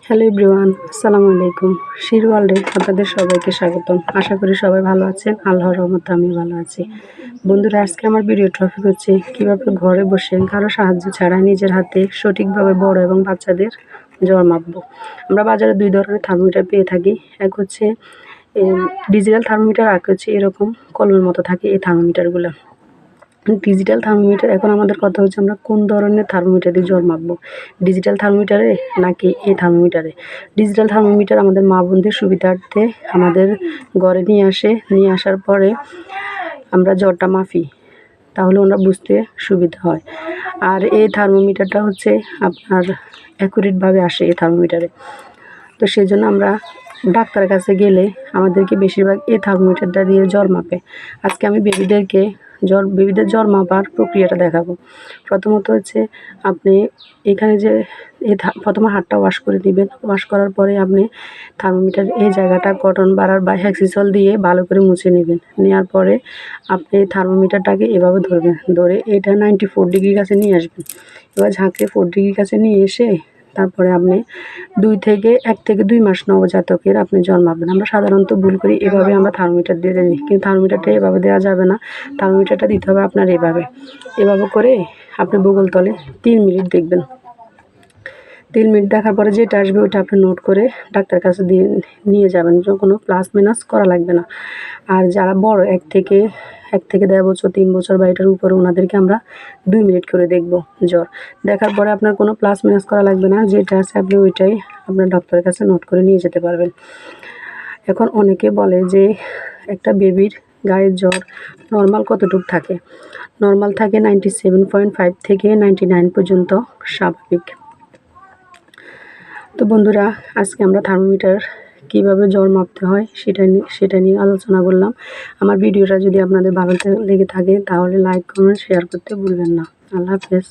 Hello everyone, আসসালামু আলাইকুম। শির ওয়ার্ল্ডে আপনাদের সবাইকে স্বাগতম। আশা করি সবাই ভালো আছেন। আল্লাহর রহমতে আমি ভালো আছি। বন্ধুরা, আজকে আমার ভিডিও টপিক হচ্ছে কীভাবে ঘরে বসে কারো সাহায্য ছাড়াই নিজের হাতে সঠিকভাবে বড় এবং বাচ্চাদের জ্বর মাপবো। আমরা বাজারে দুই ধরনের থার্মোমিটার পেয়ে থাকি। এক হচ্ছে ডিজিটাল থার্মোমিটার, আর হচ্ছে এরকম কলমের মতো থাকে এই থার্মোমিটারগুলো। ডিজিটাল থার্মোমিটার, এখন আমাদের কথা হচ্ছে আমরা কোন ধরনের থার্মোমিটার দিয়ে জ্বর মাপবো, ডিজিটাল থার্মোমিটারে নাকি এই থার্মোমিটারে। ডিজিটাল থার্মোমিটার আমাদের মা বোনদের সুবিধার্থে আমাদের ঘরে নিয়ে আসার পরে আমরা জ্বরটা মাপি, তাহলে ওনারা বুঝতে সুবিধা হয়। আর এই থার্মোমিটারটা হচ্ছে আপনার অ্যাকুরেটভাবে আসে এই থার্মোমিটারে। তো সেই জন্য আমরা ডাক্তারের কাছে গেলে আমাদেরকে বেশিরভাগ এই থার্মোমিটারটা দিয়ে জ্বর মাপে। আজকে আমি বেবিদের জ্বর মাপার প্রক্রিয়াটা দেখাবো। প্রথমত হচ্ছে আপনি এখানে যে প্রথমে হাতটা ওয়াশ করে নেবেন। ওয়াশ করার পরে আপনি থার্মোমিটার এই জায়গাটা কটন বাড়ার বা হ্যাক্সিসল দিয়ে ভালো করে মুছে নেবেন। নেওয়ার পরে আপনি থার্মোমিটারটাকে এভাবে ধরে এটা 94 ডিগ্রির কাছে নিয়ে আসবেন। এবার ঝাঁকে 4 ডিগ্রির কাছে নিয়ে এসে তারপরে আপনি 1 থেকে 2 মাস নবজাতকের আপনি জ্বর মাপবেন। আমরা সাধারণত ভুল করি, এভাবে আমরা থার্মোমিটার দিয়ে দিই, কিন্তু থার্মোমিটারটা এভাবে দেওয়া যাবে না। থার্মোমিটারটা দিতে হবে আপনার এভাবে করে আপনি বুগল তলে 3 মিনিট দেখবেন। 3 মিনিট দেখার পরে যেটা আসবে ওইটা আপনি নোট করে ডাক্তার কাছে নিয়ে যাবেন। কোনো প্লাস মাইনাস করা লাগবে না। আর যারা বড় 1 থেকে 1.5 বছর, 3 বছর বা এটার উপরে, ওনাদেরকে আমরা 2 মিনিট করে দেখব জ্বর। দেখার পরে আপনার কোনো প্লাস মাইনাস করা লাগবে না, যেটা আছে আপনি ওইটাই আপনার ডক্টরের কাছে নোট করে নিয়ে যেতে পারবেন। এখন অনেকে বলে যে একটা বেবির গায়ের জ্বর নর্মাল কতটুকু থাকে। নর্মাল থাকে 97.5 থেকে 99 পর্যন্ত স্বাভাবিক। তো বন্ধুরা, আজকে আমরা থার্মোমিটার কীভাবে জ্বর মাপতে হয় সেটা নিয়ে আলোচনা করলাম। আমার ভিডিওটা যদি আপনাদের ভালো লেগে থাকে তাহলে লাইক, কমেন্ট, শেয়ার করতে ভুলবেন না। আল্লাহ হাফেজ।